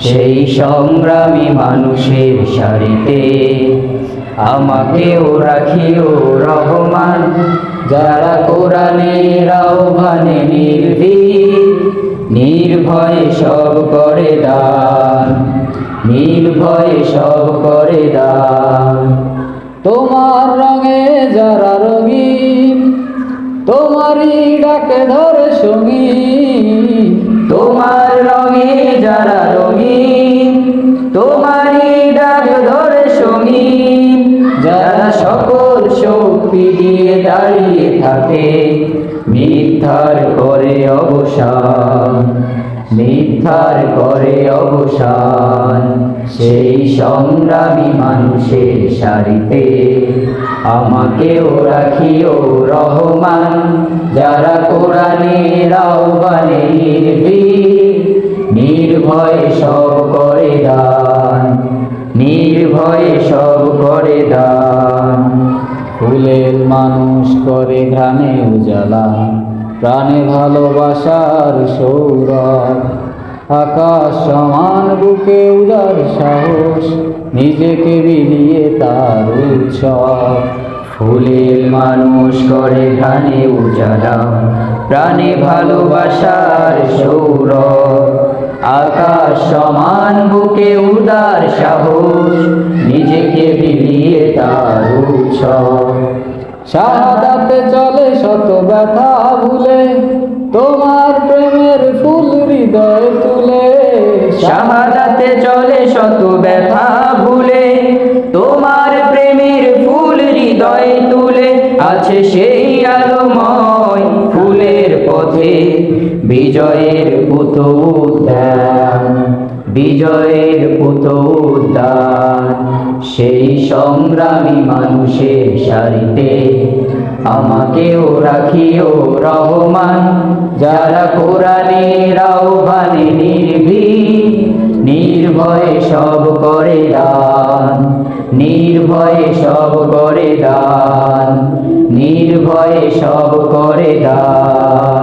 সেই সংগ্রামী মানুষের সারিতে আমাকেও রাখিও রহমান, যারা কোরআনের আহ্বানে নির্ভীক, নির্ভয়ে সব করে দান, নির্ভয়ে সব করে দান। তোমার রঙে যারা রঙিন, তোমারই ডাকে ধরে সঙ্গীন। তোমার রঙে যারা রঙিন, তোমারই ডাক ধরে সঙ্গীন। যারা সকল শক্তি দিয়ে দাঁড়িয়ে থাকে, মিথ্যার করে অবসান, মিথ্যার করে অবসান। সেই সংগ্রামী মানুষের সারিতে আমাকেও রাখিও রহমান, যারা কোরআনের আহ্বানে নির্ভীক, নির্ভয়ে সব করে দান, নির্ভয়ে সব করে দান। ফুলের মানুষ করে ঘ্রাণে উজালা, প্রাণে ভালোবাসার সৌরভ। আকাশ সমান বুকে উদার সাহস, নিজেকে বিলিয়ে তার উৎসব। ফুলের মানুষ করে ঘ্রাণে উজালা, প্রাণে ভালোবাসার সৌরভ। আকাশ সমান বুকে উদার সাহস, নিজেকে বিলিয়ে তার উৎসব। শাহাদাতে চলে শত ব্যথা ভুলে, তোমার প্রেমের ফুল হৃদয় তুলে। শাহাদাতে চলে শত ব্যথা ভুলে, তোমার প্রেমের ফুল হৃদয় তুলে। আছে সেই আলোময় ফুলের পথে বিজয়ের পুত উদ্যান, বিজয়ের পুত উদ্যান। সেই সংগ্রামী মানুষের সারিতে আমাকেও রাখিও রহমান, যারা কোরআনের আহ্বানে নির্ভীক, নির্ভয়ে সব করে দান, নির্ভয়ে সব করে দান, নির্ভয়ে সব করে দান।